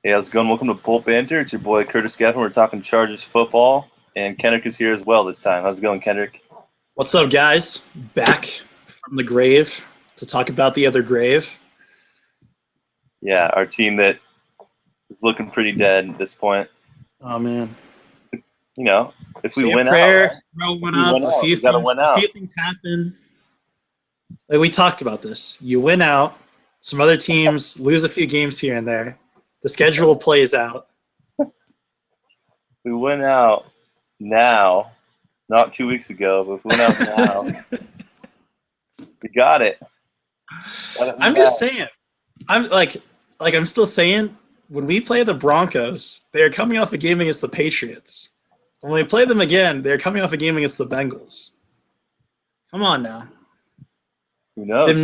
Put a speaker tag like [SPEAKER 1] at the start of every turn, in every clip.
[SPEAKER 1] Hey, how's it going? Welcome to Bull Banter. It's your boy Curtis Gaffin. We're talking Chargers football, and Kendrick is here as well this time. How's it going, Kendrick?
[SPEAKER 2] What's up, guys? Back from the grave to talk about the other grave.
[SPEAKER 1] Yeah, our team that is looking pretty dead at this point.
[SPEAKER 2] Oh man!
[SPEAKER 1] You know, if we
[SPEAKER 2] Say a
[SPEAKER 1] win out,
[SPEAKER 2] prayer.
[SPEAKER 1] right?
[SPEAKER 2] Throw
[SPEAKER 1] If
[SPEAKER 2] one
[SPEAKER 1] we
[SPEAKER 2] up.
[SPEAKER 1] win out, we got to win
[SPEAKER 2] A
[SPEAKER 1] out.
[SPEAKER 2] few things happen. Like we talked about this. You win out. Some other teams lose a few games here and there. The schedule plays out.
[SPEAKER 1] We win out now, not 2 weeks ago, but if we win out now, we got it.
[SPEAKER 2] I'm just saying. I'm still saying. When we play the Broncos, they are coming off a game against the Patriots. When we play them again, they're coming off a game against the Bengals. Come on now.
[SPEAKER 1] Who knows?
[SPEAKER 2] Them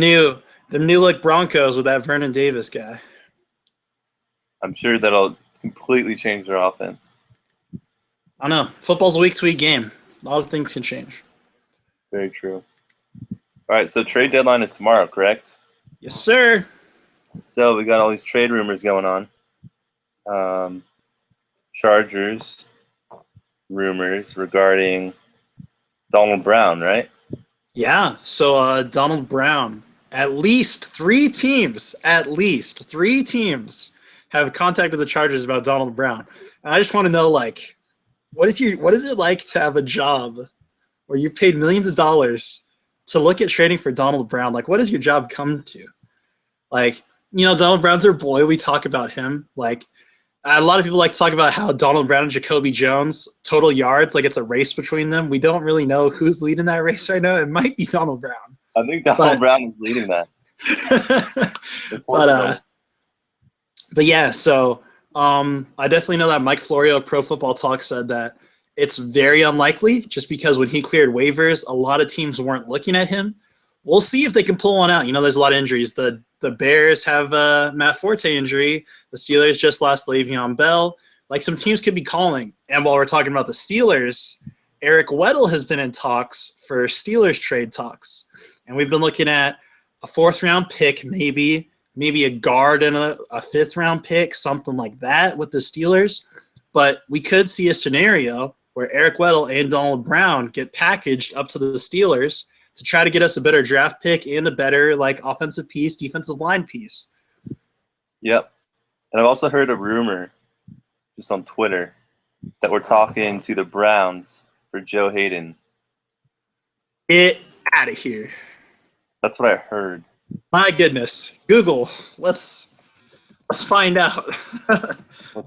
[SPEAKER 2] new look Broncos with that Vernon Davis guy.
[SPEAKER 1] I'm sure that'll completely change their offense.
[SPEAKER 2] I don't know. Football's a week-to-week game. A lot of things can change.
[SPEAKER 1] Very true. All right, so trade deadline is tomorrow, correct?
[SPEAKER 2] Yes, sir.
[SPEAKER 1] So we got all these trade rumors going on. Chargers rumors regarding Donald Brown, right?
[SPEAKER 2] Yeah. So Donald Brown, at least three teams have contacted the Chargers about Donald Brown. And I just want to know, like, what is it like to have a job where you've paid millions of dollars to look at trading for Donald Brown? Like, what does your job come to? Like, Donald Brown's our boy. We talk about him. Like, a lot of people like to talk about how Donald Brown and Jacoby Jones, total yards, like it's a race between them. We don't really know who's leading that race right now. It might be Donald Brown.
[SPEAKER 1] I think Donald Brown is leading that.
[SPEAKER 2] but yeah, so I definitely know that Mike Florio of Pro Football Talk said that it's very unlikely just because when he cleared waivers, a lot of teams weren't looking at him. We'll see if they can pull one out. There's a lot of injuries. The Bears have a Matt Forte injury. The Steelers just lost Le'Veon Bell. Like, some teams could be calling. And while we're talking about the Steelers, Eric Weddle has been in talks for Steelers trade talks. And we've been looking at a fourth-round pick, maybe a guard and a fifth-round pick, something like that with the Steelers. But we could see a scenario where Eric Weddle and Donald Brown get packaged up to the Steelers to try to get us a better draft pick and a better, like, offensive piece, defensive line piece.
[SPEAKER 1] Yep. And I've also heard a rumor just on Twitter that we're talking to the Browns for Joe Hayden.
[SPEAKER 2] Get out of here.
[SPEAKER 1] That's what I heard.
[SPEAKER 2] My goodness. Google. Let's find out.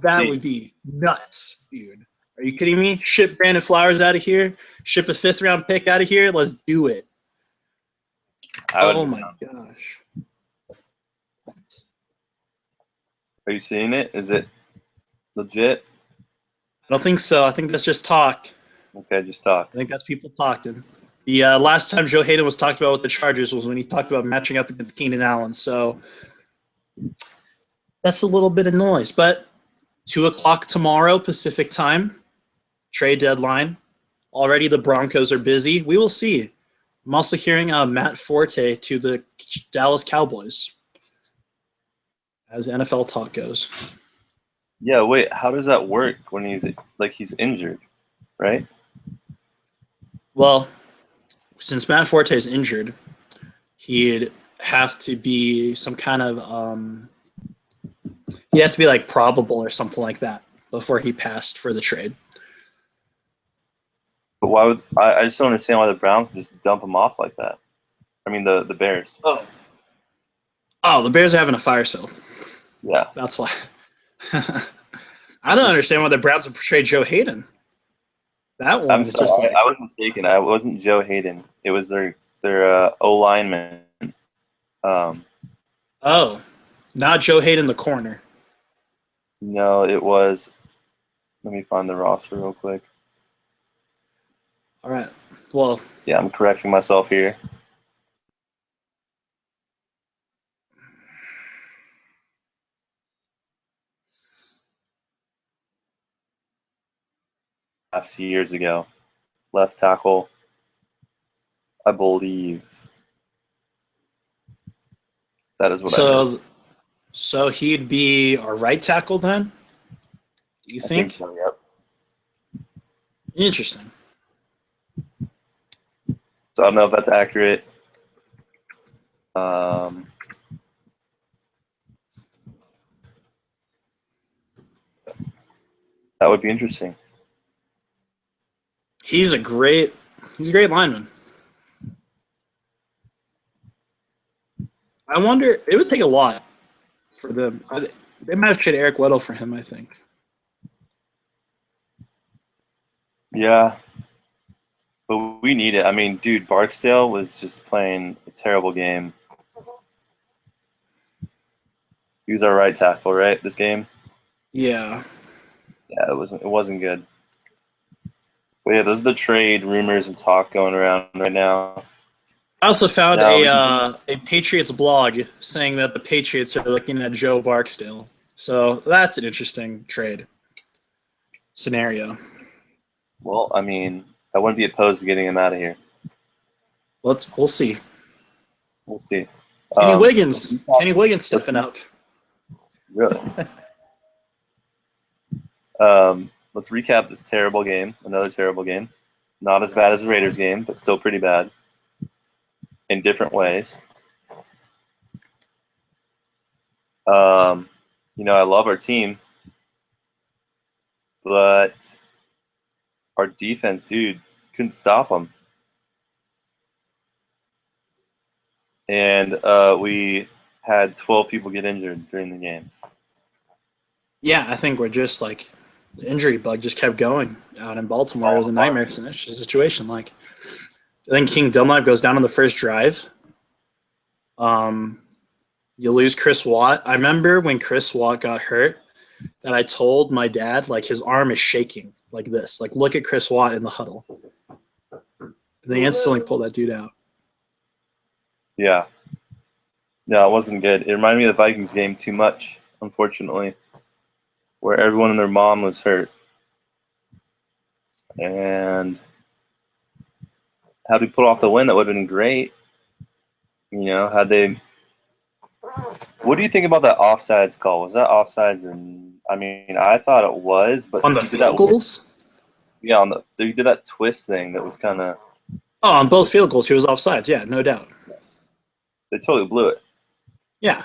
[SPEAKER 2] That would be nuts, dude. Are you kidding me? Ship Brandon Flowers out of here. Ship a fifth-round pick out of here. Let's do it. Oh, my gosh.
[SPEAKER 1] Are you seeing it? Is it legit?
[SPEAKER 2] I don't think so. I think that's just talk.
[SPEAKER 1] Okay, just talk.
[SPEAKER 2] I think that's people talking. The last time Joe Hayden was talked about with the Chargers was when he talked about matching up against Keenan Allen. So that's a little bit of noise. But 2 o'clock tomorrow, Pacific time, trade deadline. Already the Broncos are busy. We will see. I'm also hearing Matt Forte to the Dallas Cowboys, as NFL talk goes.
[SPEAKER 1] Yeah, wait, how does that work when he's injured, right?
[SPEAKER 2] Well, since Matt Forte is injured, he'd have to be some kind of he'd have to be like probable or something like that before he passed for the trade.
[SPEAKER 1] But why would I just don't understand why the Browns would just dump him off like that? I mean the Bears.
[SPEAKER 2] Oh, the Bears are having a fire sale.
[SPEAKER 1] Yeah.
[SPEAKER 2] That's why. I don't understand why the Browns would trade Joe Hayden. That one
[SPEAKER 1] I'm
[SPEAKER 2] is
[SPEAKER 1] sorry,
[SPEAKER 2] just like,
[SPEAKER 1] I was mistaken. I wasn't Joe Hayden. It was their O lineman.
[SPEAKER 2] not Joe Hayden, the corner.
[SPEAKER 1] No, it was. Let me find the roster real quick.
[SPEAKER 2] All right. Well,
[SPEAKER 1] yeah, I'm correcting myself here. A few years ago, left tackle, I believe. That is what I meant.
[SPEAKER 2] So he'd be our right tackle then? Do you
[SPEAKER 1] I think
[SPEAKER 2] think?
[SPEAKER 1] so. Yep.
[SPEAKER 2] Interesting.
[SPEAKER 1] So I don't know if that's accurate. Um, that would be interesting.
[SPEAKER 2] He's a great lineman. I wonder it would take a lot for them. They might have traded Eric Weddle for him, I think.
[SPEAKER 1] Yeah, but we need it. I mean, dude, Barksdale was just playing a terrible game. He was our right tackle, right? This game.
[SPEAKER 2] Yeah.
[SPEAKER 1] Yeah, it wasn't good. But yeah, those are the trade rumors and talk going around right now.
[SPEAKER 2] I also found
[SPEAKER 1] Now,
[SPEAKER 2] a Patriots blog saying that the Patriots are looking at Joe Barksdale. So that's an interesting trade scenario.
[SPEAKER 1] well, I mean, I wouldn't be opposed to getting him out of here.
[SPEAKER 2] We'll see.
[SPEAKER 1] We'll see.
[SPEAKER 2] Kenny
[SPEAKER 1] Um,
[SPEAKER 2] Wiggins. Kenny Wiggins stepping up.
[SPEAKER 1] really. Let's recap this terrible game. Another terrible game. Not as bad as the Raiders game, but still pretty bad in different ways. I love our team, but our defense, dude, couldn't stop them. And we had 12 people get injured during the game.
[SPEAKER 2] Yeah, I think we're just like the injury bug just kept going out in Baltimore. It was a nightmare situation. Like I think King Dunlap goes down on the first drive. You lose Chris Watt. I remember when Chris Watt got hurt that I told my dad like his arm is shaking like this. Like look at Chris Watt in the huddle. And they instantly pulled that dude out.
[SPEAKER 1] Yeah. No, it wasn't good. It reminded me of the Vikings game too much, unfortunately, where everyone and their mom was hurt. And had we put off the win, that would have been great. Had they. What do you think about that offsides call? Was that offsides? I mean, I thought it was, but
[SPEAKER 2] On the
[SPEAKER 1] he did that.
[SPEAKER 2] field goals?
[SPEAKER 1] Yeah, he did that twist thing that was kind of.
[SPEAKER 2] Oh, on both field goals, he was offsides. Yeah, no doubt.
[SPEAKER 1] They totally blew it.
[SPEAKER 2] Yeah.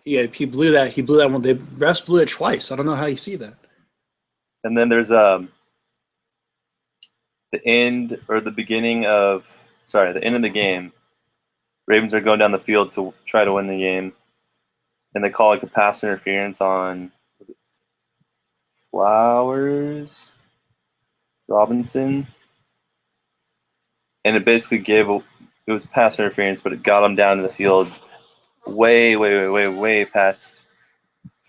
[SPEAKER 2] He blew that. He blew that one. The refs blew it twice. I don't know how you see that.
[SPEAKER 1] And then there's the end or the beginning of the end of the game. Ravens are going down the field to try to win the game, and they call like a pass interference on was it Flowers Robinson, and it basically it was pass interference, but it got them down to the field way, way, way, way, way past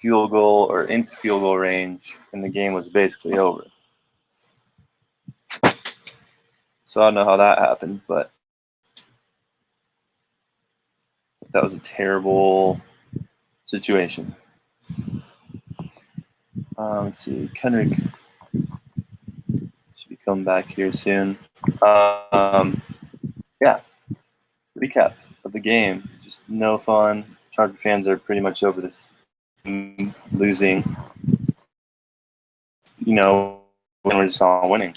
[SPEAKER 1] field goal or into field goal range, and the game was basically over. So I don't know how that happened, but that was a terrible situation. Let's see, Kendrick should be coming back here soon. Yeah, recap of the game. Just no fun. Charger fans are pretty much over this losing. When we're just all winning.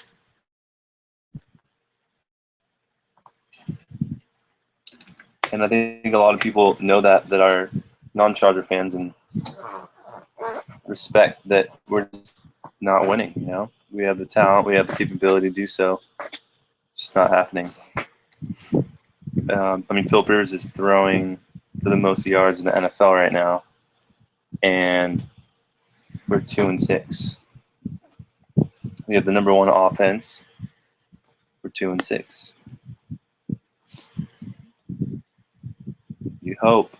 [SPEAKER 1] And I think a lot of people know that are non-Charger fans and respect that we're just not winning. We have the talent, we have the capability to do so. It's just not happening. Phil Rivers is throwing for the most yards in the NFL right now, and we're 2-6. We have the number one offense. We're 2-6. You hope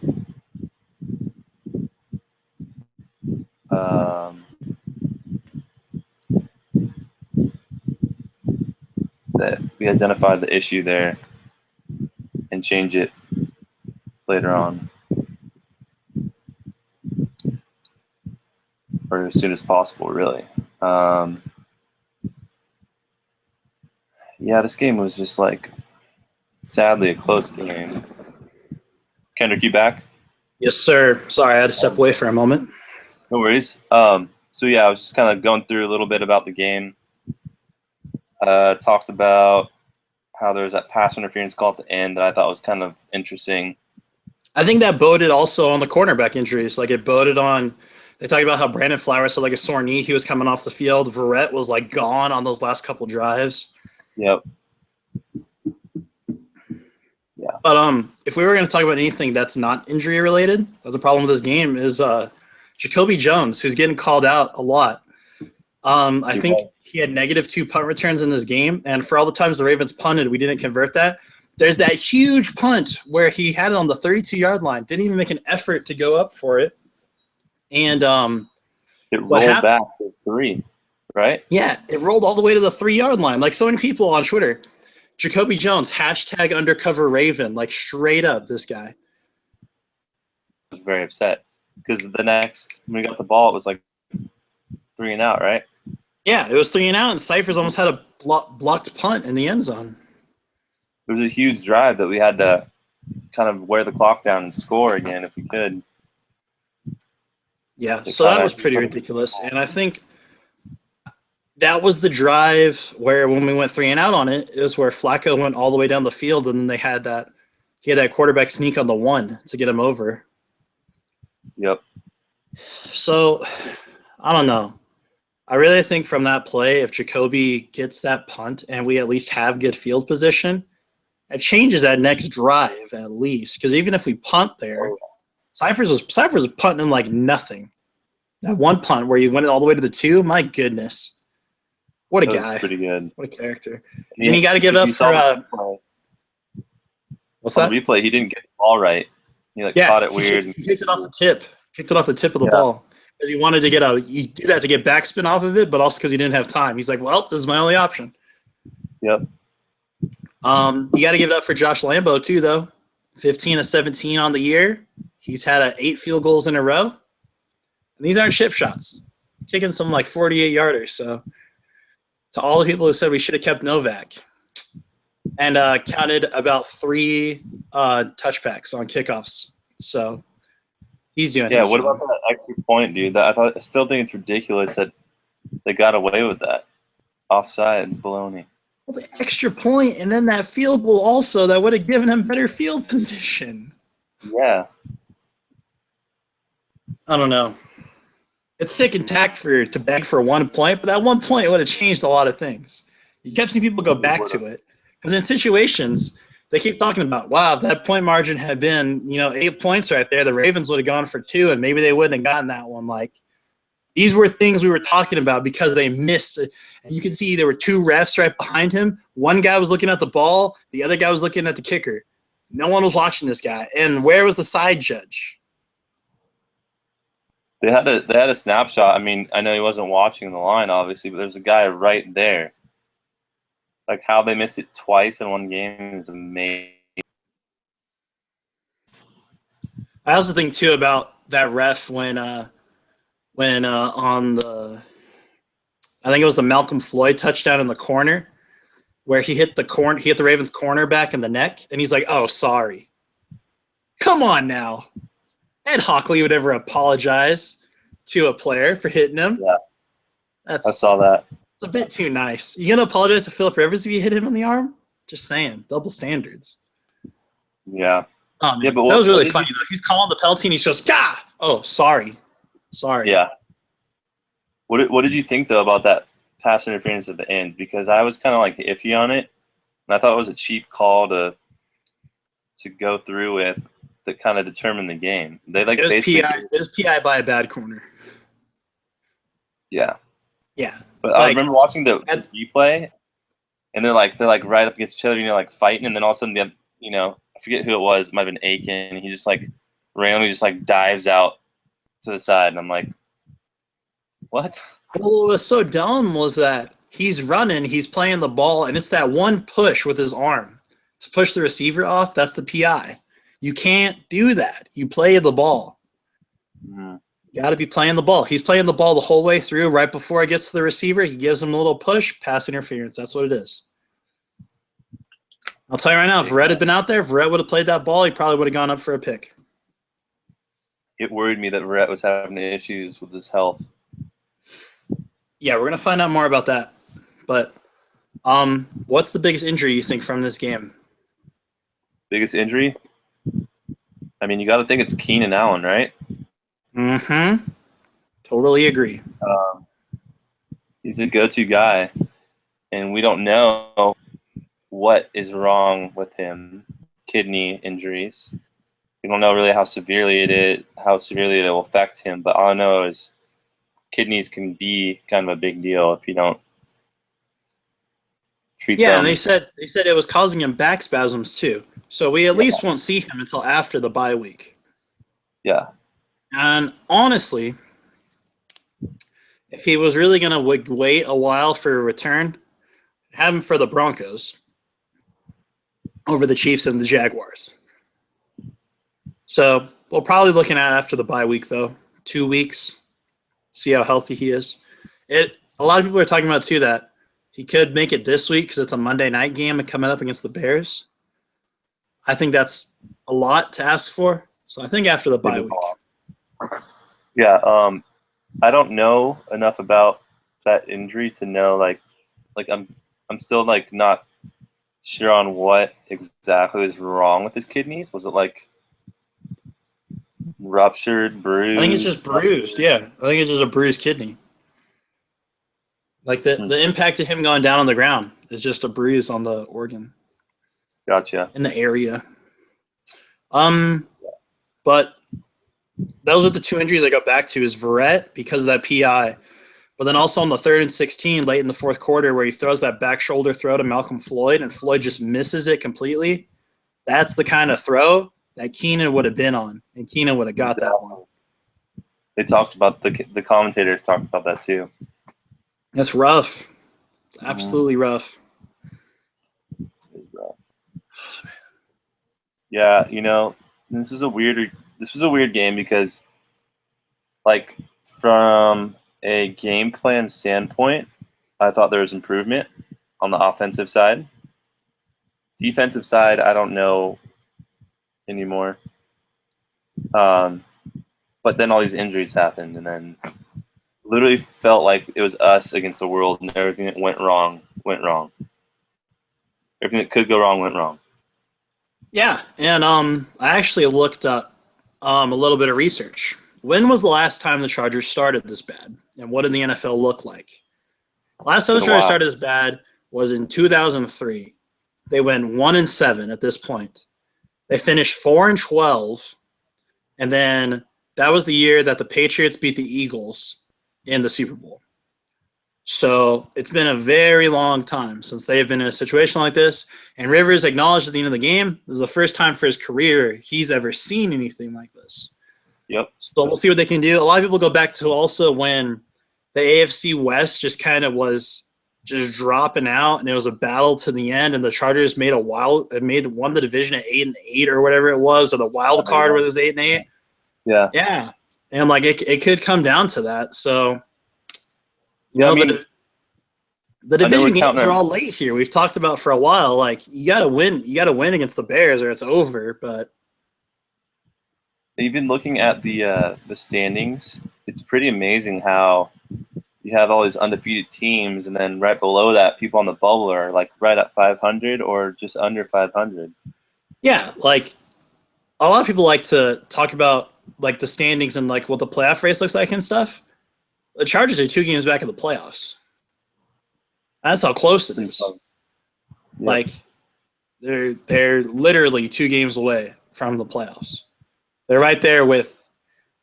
[SPEAKER 1] that we identify the issue there and change it later on, or as soon as possible, really. Yeah, this game was just like sadly a close game. Kendrick, you back?
[SPEAKER 2] Yes, sir. Sorry, I had to step away for a moment.
[SPEAKER 1] No worries. So yeah, I was just kind of going through a little bit about the game. Talked about how there was that pass interference call at the end that I thought was kind of interesting.
[SPEAKER 2] I think that boded also on the cornerback injuries. Like it boded on. They talked about how Brandon Flowers had like a sore knee. He was coming off the field. Verrett was like gone on those last couple drives.
[SPEAKER 1] Yep. Yeah.
[SPEAKER 2] But if we were going to talk about anything that's not injury related, that's a problem with this game is Jacoby Jones, who's getting called out a lot. I think he had -2 punt returns in this game, and for all the times the Ravens punted, we didn't convert that. There's that huge punt where he had it on the 32-yard line, didn't even make an effort to go up for it, and
[SPEAKER 1] it rolled back to 3, right?
[SPEAKER 2] Yeah, it rolled all the way to the 3-yard line. Like so many people on Twitter, Jacoby Jones #undercover Raven, like straight up this guy.
[SPEAKER 1] I was very upset because the next when we got the ball, it was like 3 and out, right?
[SPEAKER 2] Yeah, it was 3 and out, and Cyphers almost had a blocked punt in the end zone.
[SPEAKER 1] It was a huge drive that we had to kind of wear the clock down and score again if we could.
[SPEAKER 2] Yeah, so that was pretty ridiculous. And I think that was the drive where when we went 3 and out on it, is where Flacco went all the way down the field, and then he had that quarterback sneak on the 1 to get him over.
[SPEAKER 1] Yep.
[SPEAKER 2] So I don't know. I really think from that play, if Jacoby gets that punt and we at least have good field position, it changes that next drive at least. Because even if we punt there, Cyphers was punting like nothing. That one punt where you went all the way to the 2, my goodness. What a guy.
[SPEAKER 1] Pretty good.
[SPEAKER 2] What a character. And you got to give up for what's that?
[SPEAKER 1] On the replay, he didn't get the ball right. He caught it weird.
[SPEAKER 2] He kicked it off the tip. Kicked it off the tip of the ball. Because he wanted to you do that to get backspin off of it, but also because he didn't have time. He's like, well, this is my only option.
[SPEAKER 1] Yep.
[SPEAKER 2] You got to give it up for Josh Lambo too, though. 15 of 17 on the year. He's had 8 field goals in a row. And these aren't chip shots. He's kicking some like 48-yarders. So to all the people who said we should have kept Novak. And counted about 3 touchbacks on kickoffs. So he's doing
[SPEAKER 1] it. What about that extra point, dude? I still think it's ridiculous that they got away with that. Offsides, baloney.
[SPEAKER 2] Well, the extra point and then that field goal also that would have given him better field position.
[SPEAKER 1] Yeah.
[SPEAKER 2] I don't know. It's sick and tack to beg for 1 point, but that 1 point would have changed a lot of things. You kept seeing people go back to it. Because in situations, they keep talking about, wow, if that point margin had been, 8 points right there, the Ravens would have gone for 2, and maybe they wouldn't have gotten that one. Like, these were things we were talking about because they missed it. And you can see there were 2 refs right behind him. One guy was looking at the ball. The other guy was looking at the kicker. No one was watching this guy. And where was the side judge?
[SPEAKER 1] They had a snapshot. I mean, I know he wasn't watching the line, obviously, but there's a guy right there. Like, how they missed it twice in one game is amazing.
[SPEAKER 2] I also think, too, about that ref when on the – I think it was the Malcolm Floyd touchdown in the corner where he hit the Ravens cornerback in the neck, and he's like, oh, sorry. Come on now. Ed Hockley would ever apologize to a player for hitting him.
[SPEAKER 1] Yeah, I saw that.
[SPEAKER 2] It's a bit too nice. You gonna apologize to Phillip Rivers if you hit him on the arm? Just saying, double standards.
[SPEAKER 1] Yeah.
[SPEAKER 2] Oh, man. Yeah, but that was really funny though. He's calling the penalty and he's just, "Gah! Oh, sorry."
[SPEAKER 1] Yeah. What did you think though about that pass interference at the end? Because I was kind of like iffy on it, and I thought it was a cheap call to go through with that kind of determined the game. They like
[SPEAKER 2] it was PI by a bad corner.
[SPEAKER 1] Yeah.
[SPEAKER 2] Yeah.
[SPEAKER 1] But I remember watching the replay, and they're like right up against each other, like fighting, and then all of a sudden, I forget who it was, it might have been Aiken, and he just like randomly just like dives out to the side, and I'm like, what?
[SPEAKER 2] Well, what was so dumb was that he's running, he's playing the ball, and it's that one push with his arm to push the receiver off. That's the PI. You can't do that. You play the ball.
[SPEAKER 1] Mm-hmm.
[SPEAKER 2] You got to be playing the ball. He's playing the ball the whole way through. Right before it gets to the receiver, he gives him a little push, pass interference. That's what it is. I'll tell you right now, if Verrett had been out there, if Verrett would have played that ball, he probably would have gone up for a pick.
[SPEAKER 1] it worried me that Verrett was having issues with his health.
[SPEAKER 2] Yeah, we're gonna find out more about that. But what's the biggest injury you think from this game?
[SPEAKER 1] Biggest injury? I mean, you got to think it's Keenan Allen, right?
[SPEAKER 2] Mm-hmm. Totally agree.
[SPEAKER 1] He's a go-to guy, and we don't know what is wrong with him. Kidney injuries. We don't know really how severely it will affect him. But all I know is kidneys can be kind of a big deal if you don't treat
[SPEAKER 2] Yeah, and
[SPEAKER 1] them.
[SPEAKER 2] they said it was causing him back spasms too. So we at
[SPEAKER 1] Yeah,
[SPEAKER 2] least won't see him until after the bye week.
[SPEAKER 1] yeah,
[SPEAKER 2] And honestly, if he was really going to wait a while for a return, have him for the Broncos over the Chiefs and the Jaguars. So we'll probably looking at after the bye week, though. 2 weeks, see how healthy he is. A lot of people are talking about, too, that he could make it this week because it's a Monday night game and coming up against the Bears. I think that's a lot to ask for. So I think after the bye week.
[SPEAKER 1] yeah. I don't know enough about that injury to know I'm still like not sure on what exactly is wrong with his kidneys. Was it like ruptured,
[SPEAKER 2] I think it's
[SPEAKER 1] bruised?
[SPEAKER 2] just bruised. Yeah, I think it's just a bruised kidney. Like
[SPEAKER 1] Hmm.
[SPEAKER 2] the impact of him going down on the ground is just a bruise on the organ
[SPEAKER 1] Gotcha.
[SPEAKER 2] in the area. But those are the two injuries I got back to is Verrett because of that PI, but then also on the 3rd and 16 late in the fourth quarter where he throws that back shoulder throw to Malcolm Floyd and Floyd just misses it completely. That's the kind of throw that Keenan would have been on, and Keenan would have got that one.
[SPEAKER 1] They talked about the commentators talked about that too.
[SPEAKER 2] That's rough. It's absolutely rough.
[SPEAKER 1] Yeah, this was a weird game because like from a game plan standpoint, I thought there was improvement on the offensive side. Defensive side, I don't know anymore. But then all these injuries happened, and then literally felt like it was us against the world, and everything that went wrong went wrong. Everything that could go wrong went wrong.
[SPEAKER 2] Yeah, and I actually looked up a little bit of research. When was the last time the Chargers started this bad, and what did the NFL look like? Last time the Chargers started this bad was in 2003. They went 1-7 at this point. They finished 4-12, and then that was the year that the Patriots beat the Eagles in the Super Bowl. So it's been a very long time since they've been in a situation like this. And Rivers acknowledged at the end of the game, this is the first time for his career he's ever seen anything like this.
[SPEAKER 1] Yep.
[SPEAKER 2] So we'll see what they can do. A lot of people go back to also when the AFC West just kind of was just dropping out, and it was a battle to the end. And the Chargers made won the division at 8-8 or whatever it was, or the wild card where it was 8-8.
[SPEAKER 1] Yeah.
[SPEAKER 2] Yeah, and like it could come down to that. So the division games are all late here. We've talked about for a while. Like you got to win. You got to win against the Bears, or it's over. But
[SPEAKER 1] even looking at the standings, it's pretty amazing how you have all these undefeated teams, and then right below that, people on the bubble are like right at 500 or just under 500.
[SPEAKER 2] Yeah, like a lot of people like to talk about like the standings and like what the playoff race looks like and stuff. The Chargers are 2 games back in the playoffs. That's how close it is. Yep. Like they're literally 2 games away from the playoffs. They're right there with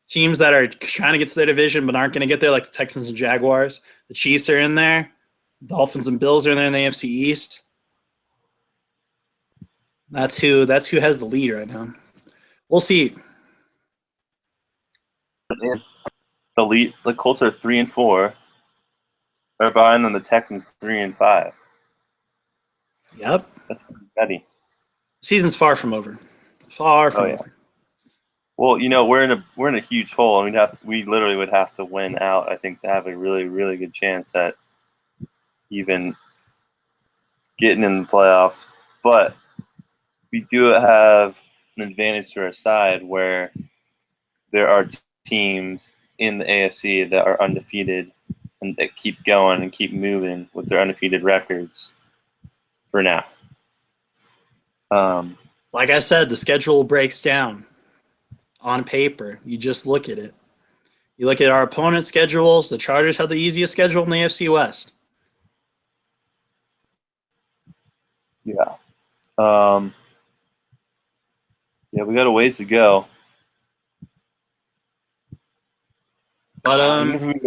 [SPEAKER 2] teams that are trying to get to their division but aren't going to get there, like the Texans and Jaguars. The Chiefs are in there. Dolphins and Bills are in there in the AFC East. That's who has the lead right now. We'll see.
[SPEAKER 1] The Colts are 3-4. They're behind them. The Texans 3-5.
[SPEAKER 2] Yep.
[SPEAKER 1] That's petty.
[SPEAKER 2] Season's far from over. Far from over.
[SPEAKER 1] Well, we're in a huge hole, and we literally would have to win out, I think, to have a really, really good chance at even getting in the playoffs. But we do have an advantage to our side where there are teams in the AFC that are undefeated and that keep going and keep moving with their undefeated records for now.
[SPEAKER 2] Like I said, the schedule breaks down on paper. You just look at it. You look at our opponent schedules. The Chargers have the easiest schedule in the AFC West.
[SPEAKER 1] Yeah. Yeah, we got a ways to go.
[SPEAKER 2] But I'm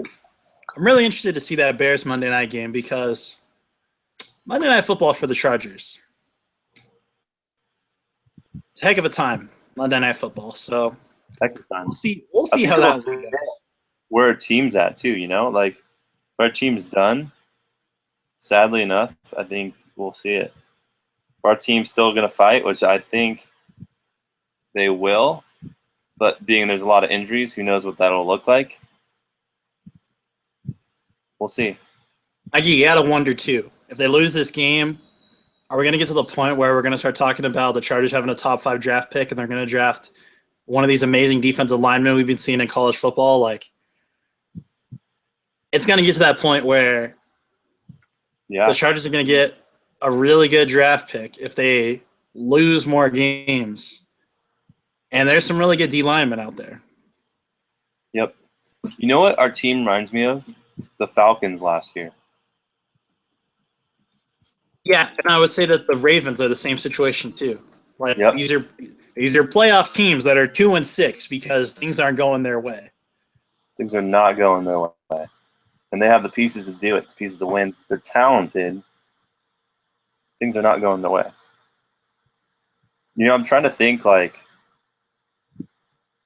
[SPEAKER 2] really interested to see that Bears Monday night game because Monday Night Football for the Chargers. It's a heck of a time, Monday Night Football. So we'll see. We'll see how that goes.
[SPEAKER 1] Where our team's at too, you know, like if our team's done. Sadly enough, I think we'll see it. If our team's still going to fight, which I think they will, but being there's a lot of injuries, who knows what that'll look like. We'll see.
[SPEAKER 2] You gotta wonder too. If they lose this game, are we gonna get to the point where we're gonna start talking about the Chargers having a top 5 draft pick and they're gonna draft one of these amazing defensive linemen we've been seeing in college football? Like, it's gonna get to that point where the Chargers are gonna get a really good draft pick if they lose more games. And there's some really good D linemen out there.
[SPEAKER 1] Yep. You know what our team reminds me of? The Falcons last year.
[SPEAKER 2] Yeah, and I would say that the Ravens are the same situation too. Like these are playoff teams that are 2-6 because things aren't going their way.
[SPEAKER 1] Things are not going their way, and they have the pieces to do it, the pieces to win. They're talented. Things are not going their way. You know, I'm trying to think like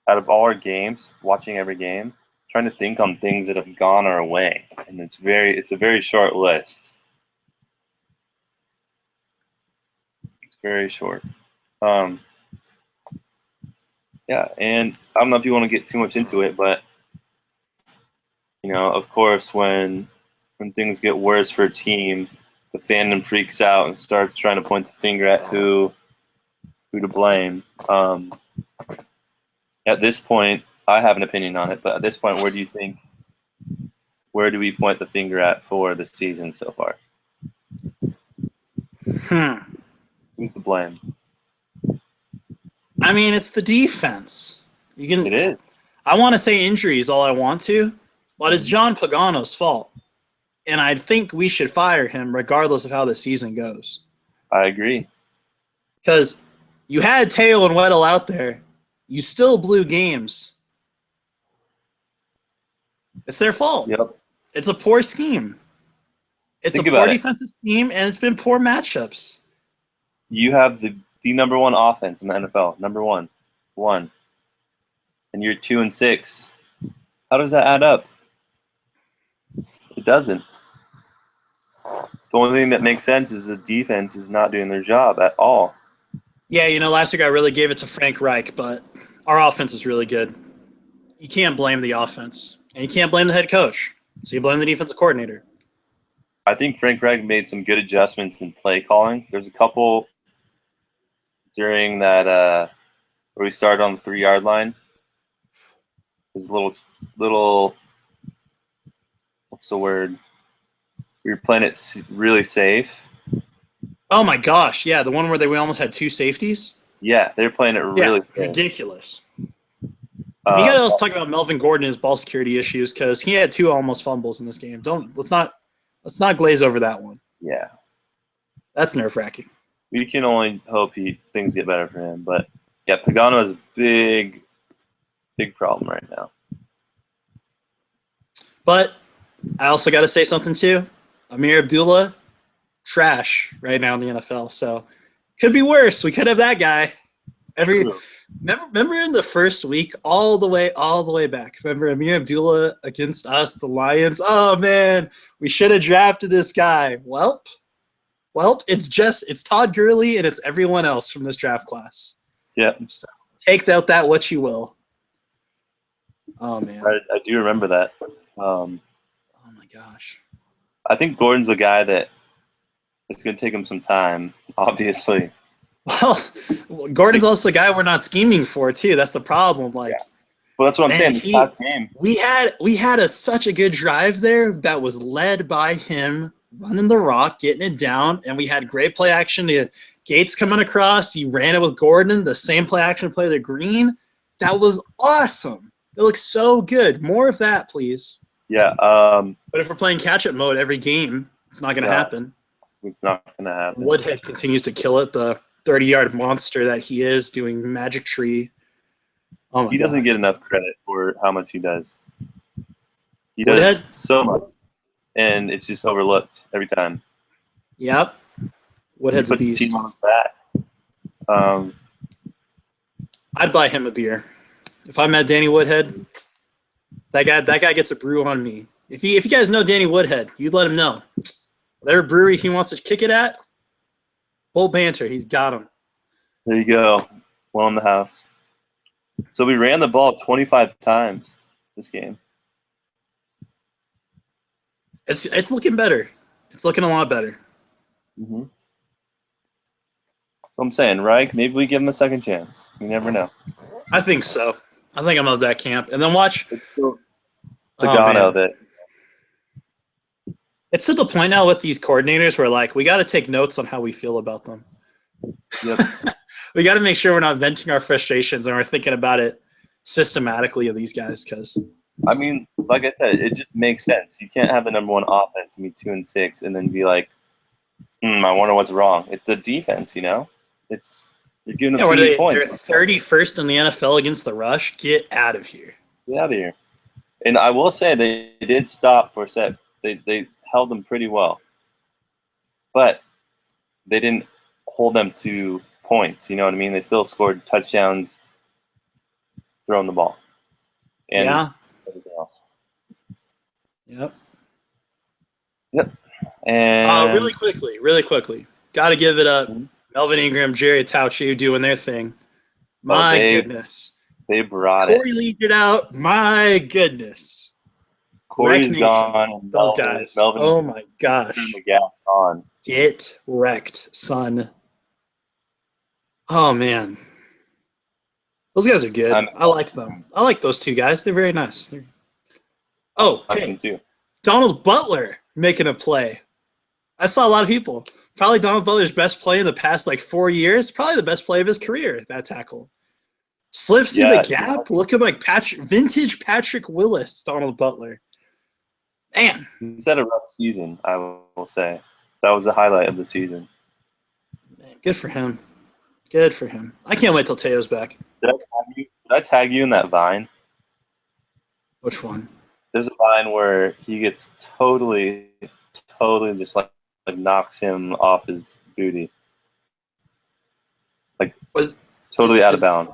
[SPEAKER 1] out of all our games, watching every game, trying to think on things that have gone our way, and it's a very short list. It's very short. Yeah, and I don't know if you want to get too much into it, but you know, of course, when things get worse for a team, the fandom freaks out and starts trying to point the finger at who to blame. At this point, I have an opinion on it, but at this point, where do we point the finger at for the season so far? Who's to blame?
[SPEAKER 2] I mean, it's the defense.
[SPEAKER 1] It is.
[SPEAKER 2] I want to say injuries all I want to, but it's John Pagano's fault. And I think we should fire him regardless of how the season goes.
[SPEAKER 1] I agree.
[SPEAKER 2] Because you had Teo and Weddle out there. You still blew games. It's their fault.
[SPEAKER 1] Yep.
[SPEAKER 2] It's a poor scheme. It's a poor defensive scheme, and it's been poor matchups.
[SPEAKER 1] You have the number one offense in the NFL, number one, and you're 2-6. How does that add up? It doesn't. The only thing that makes sense is the defense is not doing their job at all.
[SPEAKER 2] Yeah, you know, last week I really gave it to Frank Reich, but our offense is really good. You can't blame the offense, and you can't blame the head coach. So you blame the defensive coordinator.
[SPEAKER 1] I think Frank Reich made some good adjustments in play calling. There's a couple during that where we started on the 3-yard line. There's a little what's the word? We were playing it really safe.
[SPEAKER 2] Oh my gosh, yeah, the one where we almost had 2 safeties?
[SPEAKER 1] Yeah, they were playing it really safe.
[SPEAKER 2] Ridiculous. You got to also talk about Melvin Gordon and his ball security issues because he had 2 almost fumbles in this game. Let's not glaze over that one.
[SPEAKER 1] Yeah,
[SPEAKER 2] that's nerve-wracking.
[SPEAKER 1] We can only hope things get better for him. But yeah, Pagano is a big problem right now.
[SPEAKER 2] But I also got to say something too. Amir Abdullah, trash right now in the NFL. So could be worse. We could have that guy. Remember in the first week, all the way back. Remember Amir Abdullah against us, the Lions? Oh man, we should have drafted this guy. Welp, it's Todd Gurley and it's everyone else from this draft class.
[SPEAKER 1] Yeah.
[SPEAKER 2] So take out that what you will. Oh man,
[SPEAKER 1] I do remember that.
[SPEAKER 2] Oh my gosh.
[SPEAKER 1] I think Gordon's a guy that it's going to take him some time, obviously.
[SPEAKER 2] Well, Gordon's also the guy we're not scheming for too. That's the problem.
[SPEAKER 1] Well, that's what I'm
[SPEAKER 2] And
[SPEAKER 1] saying. This past game,
[SPEAKER 2] we had such a good drive there that was led by him running the rock, getting it down, and we had great play action to Gates coming across. He ran it with Gordon, the same play action play to Green. That was awesome. It looks so good. More of that, please.
[SPEAKER 1] yeah.
[SPEAKER 2] But if we're playing catch-up mode every game, it's not going to happen.
[SPEAKER 1] It's not going to happen.
[SPEAKER 2] Woodhead continues to kill it, the 30-yard monster that he is, doing magic tree. Oh my
[SPEAKER 1] He doesn't
[SPEAKER 2] gosh.
[SPEAKER 1] get enough credit for how much he does. He
[SPEAKER 2] Woodhead?
[SPEAKER 1] does so much, and it's just overlooked every time.
[SPEAKER 2] Yep. Woodhead's
[SPEAKER 1] He
[SPEAKER 2] a
[SPEAKER 1] puts the
[SPEAKER 2] beast.
[SPEAKER 1] team on his back.
[SPEAKER 2] I'd buy him a beer. If I met Danny Woodhead, that guy gets a brew on me. If you guys know Danny Woodhead, you'd let him know. Whatever brewery he wants to kick it at, full banter, he's got him.
[SPEAKER 1] There you go. One on the house. So we ran the ball 25 times this game.
[SPEAKER 2] It's looking better. It's looking a lot better.
[SPEAKER 1] Mm-hmm. So I'm saying, right? Maybe we give him a second chance. You never know.
[SPEAKER 2] I think so. I think I'm of that camp. And then watch.
[SPEAKER 1] It's still Pagano that.
[SPEAKER 2] It's to the point now with these coordinators where, like, we got to take notes on how we feel about them.
[SPEAKER 1] Yep.
[SPEAKER 2] We got to make sure we're not venting our frustrations and we're thinking about it systematically of these guys. Because
[SPEAKER 1] I mean, like I said, it just makes sense. You can't have the number one offense and be 2-6 and then be like, I wonder what's wrong. It's the defense, you know. You're giving them too many points.
[SPEAKER 2] They're 31st in the NFL against the rush. Get out of here.
[SPEAKER 1] Get out of here. And I will say they did stop for a set. They held them pretty well, but they didn't hold them to points. You know what I mean? They still scored touchdowns throwing the ball. And everything else. Yep. And
[SPEAKER 2] really quickly. Got to give it up. Melvin Ingram, Jerry Tauchu doing their thing. My goodness.
[SPEAKER 1] They brought
[SPEAKER 2] Corey leaked it out. My goodness.
[SPEAKER 1] Corey's gone. And
[SPEAKER 2] those guys.
[SPEAKER 1] Melvin,
[SPEAKER 2] oh my gosh.
[SPEAKER 1] The gap on.
[SPEAKER 2] Get wrecked, son. Oh man. Those guys are good. I like them. I like those two guys. They're very nice.
[SPEAKER 1] I can too.
[SPEAKER 2] Donald Butler making a play. I saw a lot of people. Probably Donald Butler's best play in the past 4 years. Probably the best play of his career, that tackle. Slips through the gap, looking like vintage Patrick Willis, Donald Butler. Man.
[SPEAKER 1] He's had a rough season, I will say. That was a highlight of the season.
[SPEAKER 2] Man, good for him. Good for him. I can't wait till Teo's back.
[SPEAKER 1] Did I tag you in that Vine?
[SPEAKER 2] Which one?
[SPEAKER 1] There's a Vine where he gets totally just like knocks him off his booty. Totally out of bounds.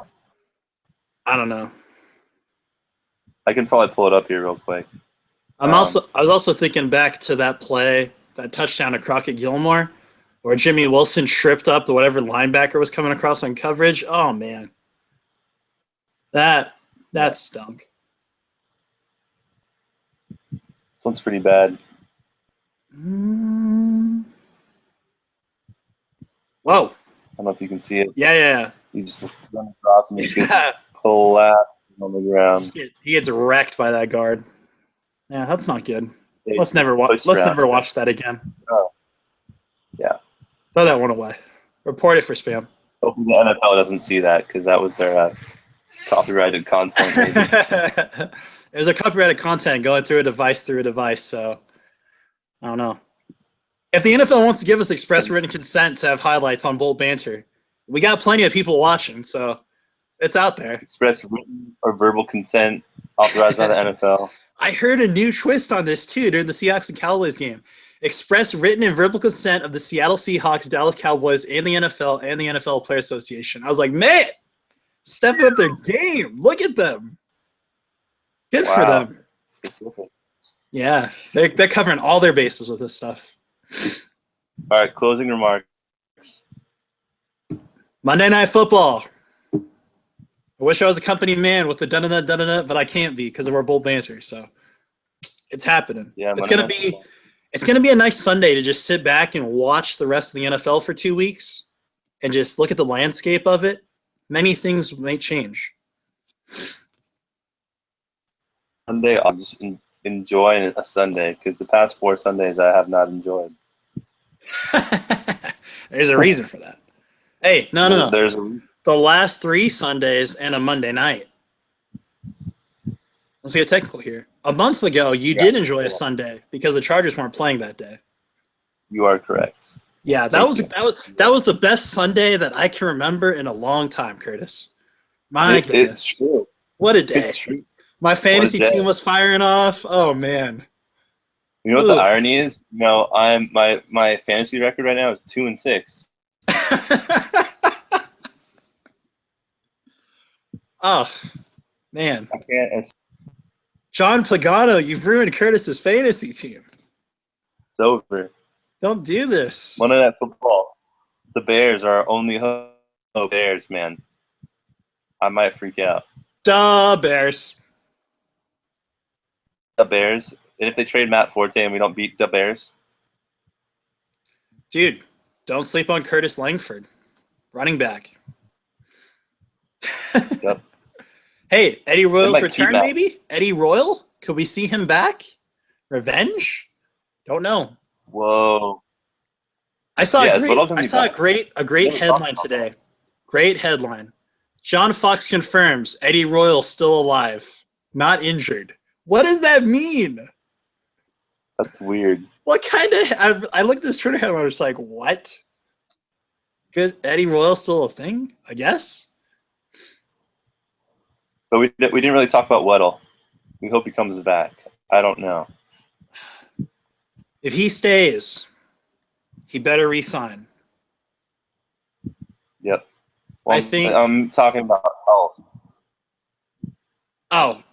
[SPEAKER 2] I don't know.
[SPEAKER 1] I can probably pull it up here real quick.
[SPEAKER 2] I was also thinking back to that play, that touchdown to Crockett Gilmore, where Jimmy Wilson tripped up to whatever linebacker was coming across on coverage. Oh man. That stunk.
[SPEAKER 1] This one's pretty bad.
[SPEAKER 2] Whoa.
[SPEAKER 1] I don't know if you can see it.
[SPEAKER 2] Yeah.
[SPEAKER 1] He just runs across and he gets collapsed on the ground.
[SPEAKER 2] He gets wrecked by that guard. Yeah, that's not good. Let's never watch that again.
[SPEAKER 1] Oh. Yeah.
[SPEAKER 2] Throw that one away. Report it for spam.
[SPEAKER 1] Hopefully the NFL doesn't see that because that was their copyrighted content.
[SPEAKER 2] It was a copyrighted content going through a device, so I don't know. If the NFL wants to give us express written consent to have highlights on Bolt Banter, we got plenty of people watching, so it's out there.
[SPEAKER 1] Express written or verbal consent authorized by the NFL.
[SPEAKER 2] I heard a new twist on this, too, during the Seahawks and Cowboys game. Express written and verbal consent of the Seattle Seahawks, Dallas Cowboys, and the NFL and the NFL Player Association. I was like, man, stepping up their game. Look at them. Good for them.
[SPEAKER 1] Specific.
[SPEAKER 2] Yeah, they're covering all their bases with this stuff.
[SPEAKER 1] All right, closing remarks.
[SPEAKER 2] Monday Night Football. I wish I was a company man with the dun-dun-dun-dun-dun, but I can't be because of our Bolt Banter. So it's happening.
[SPEAKER 1] Yeah,
[SPEAKER 2] it's gonna be a nice Sunday to just sit back and watch the rest of the NFL for 2 weeks and just look at the landscape of it. Many things may change.
[SPEAKER 1] Sunday, I'll just enjoy a Sunday because the past 4 Sundays I have not enjoyed.
[SPEAKER 2] There's a reason for that. Hey, no.
[SPEAKER 1] There's
[SPEAKER 2] The last 3 Sundays and a Monday night. Let's get technical here. A month ago, you did enjoy a Sunday because the Chargers weren't playing that day.
[SPEAKER 1] You are correct.
[SPEAKER 2] Yeah, that was the best Sunday that I can remember in a long time, Curtis. My goodness.
[SPEAKER 1] It's true.
[SPEAKER 2] What a day.
[SPEAKER 1] It's true.
[SPEAKER 2] My fantasy team was firing off. Oh man.
[SPEAKER 1] You know what the irony is? I'm my fantasy record right now is 2-6.
[SPEAKER 2] Oh man.
[SPEAKER 1] I can't.
[SPEAKER 2] John Pagano, you've ruined Curtis's fantasy team.
[SPEAKER 1] It's over.
[SPEAKER 2] Don't do this.
[SPEAKER 1] Monday Night Football. The Bears are our only hope. Bears, man. I might freak out.
[SPEAKER 2] Duh, Bears.
[SPEAKER 1] The Bears. And if they trade Matt Forte and we don't beat the Bears?
[SPEAKER 2] Dude, don't sleep on Curtis Langford. Running back.
[SPEAKER 1] Yep.
[SPEAKER 2] Hey, Eddie Royal's return, maybe? Eddie Royal? Could we see him back? Revenge? Don't know.
[SPEAKER 1] Whoa.
[SPEAKER 2] I saw a great headline today. Great headline. John Fox confirms Eddie Royal still alive, not injured. What does that mean?
[SPEAKER 1] That's weird.
[SPEAKER 2] What kind of? I looked at this Twitter headline. I was like, what? Good. Eddie Royal still a thing? I guess.
[SPEAKER 1] But we didn't really talk about Weddle. We hope he comes back. I don't know.
[SPEAKER 2] If he stays, he better resign.
[SPEAKER 1] Yep. Well,
[SPEAKER 2] I think
[SPEAKER 1] I'm talking about health.
[SPEAKER 2] Oh,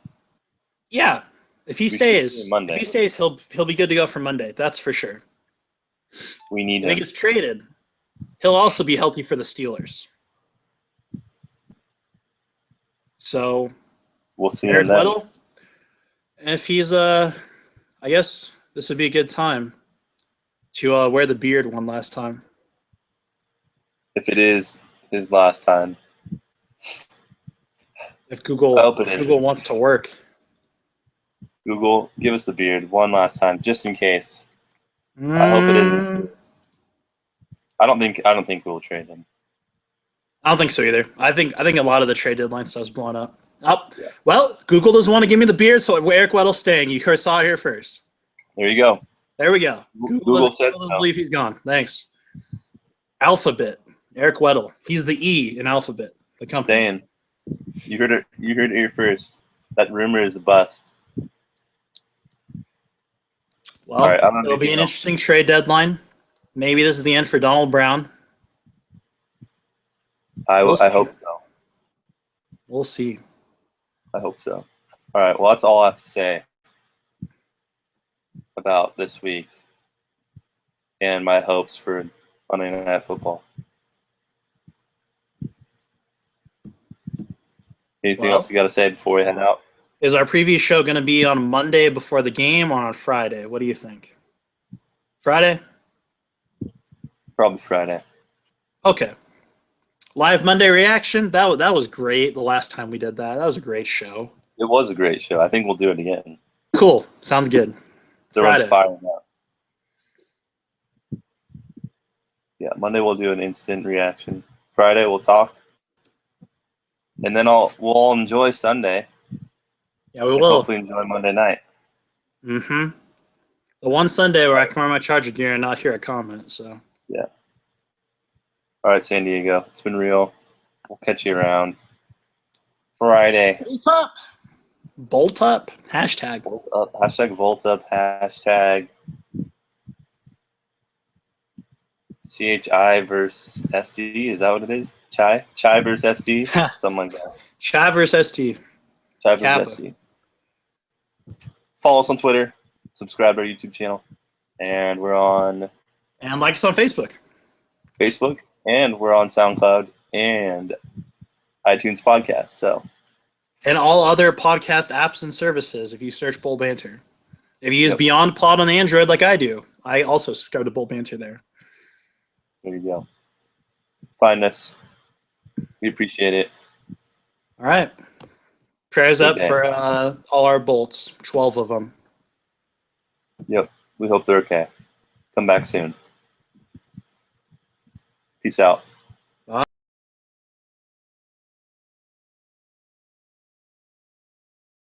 [SPEAKER 2] yeah. If he stays, he'll be good to go for Monday. That's for sure.
[SPEAKER 1] We need him.
[SPEAKER 2] If he gets traded, he'll also be healthy for the Steelers. So
[SPEAKER 1] we'll see.
[SPEAKER 2] Eric Weddle. If he's I guess this would be a good time to wear the beard one last time.
[SPEAKER 1] If it is his last time.
[SPEAKER 2] If Google wants to work.
[SPEAKER 1] Google, give us the beard one last time, just in case. I hope it isn't. I don't think we'll trade him.
[SPEAKER 2] I don't think so either. I think a lot of the trade deadline stuff's blown up. Yeah. Well, Google doesn't want to give me the beard, so Eric Weddle's staying. You saw it here first.
[SPEAKER 1] There you go.
[SPEAKER 2] There we go.
[SPEAKER 1] Google said
[SPEAKER 2] so. Believe he's gone. Thanks. Alphabet. Eric Weddle. He's the E in Alphabet, the company.
[SPEAKER 1] Dan, you heard it here first. That rumor is a bust.
[SPEAKER 2] Well, right, it'll be an interesting trade deadline. Maybe this is the end for Donald Brown.
[SPEAKER 1] I hope so.
[SPEAKER 2] We'll see.
[SPEAKER 1] I hope so. All right. Well, that's all I have to say about this week and my hopes for Monday Night Football. Anything else you got to say before we head out?
[SPEAKER 2] Is our preview show going to be on Monday before the game or on Friday? What do you think? Friday?
[SPEAKER 1] Probably Friday.
[SPEAKER 2] Okay. Live Monday reaction. That was great the last time we did that. That was a great show.
[SPEAKER 1] It was a great show. I think we'll do it again.
[SPEAKER 2] Cool. Sounds good.
[SPEAKER 1] Friday. Firing up. Yeah, Monday we'll do an instant reaction. Friday we'll talk. And then we'll all enjoy Sunday.
[SPEAKER 2] Yeah, we will.
[SPEAKER 1] Hopefully enjoy Monday night.
[SPEAKER 2] Mm-hmm. The one Sunday where I can wear my Charger gear and not hear a comment, so.
[SPEAKER 1] Yeah. All right, San Diego. It's been real. We'll catch you around Friday.
[SPEAKER 2] Bolt up. Bolt up. Hashtag.
[SPEAKER 1] Bolt up. Hashtag Bolt up. Hashtag CHI versus SD. Is that what it is? Chai versus SD? Something like that.
[SPEAKER 2] Chai versus ST.
[SPEAKER 1] Chai versus SD. Follow us on Twitter. Subscribe to our YouTube channel. And we're on...
[SPEAKER 2] And like us on Facebook.
[SPEAKER 1] And we're on SoundCloud and iTunes Podcast. So,
[SPEAKER 2] and all other podcast apps and services if you search Bull Banter. If you use Beyond Pod on Android like I do, I also subscribe to Bull Banter there.
[SPEAKER 1] There you go. Find us. We appreciate it.
[SPEAKER 2] All right. Prayers
[SPEAKER 1] Big
[SPEAKER 2] up
[SPEAKER 1] day.
[SPEAKER 2] for all our Bolts, 12 of them.
[SPEAKER 1] Yep. We hope they're okay. Come back soon. Peace out.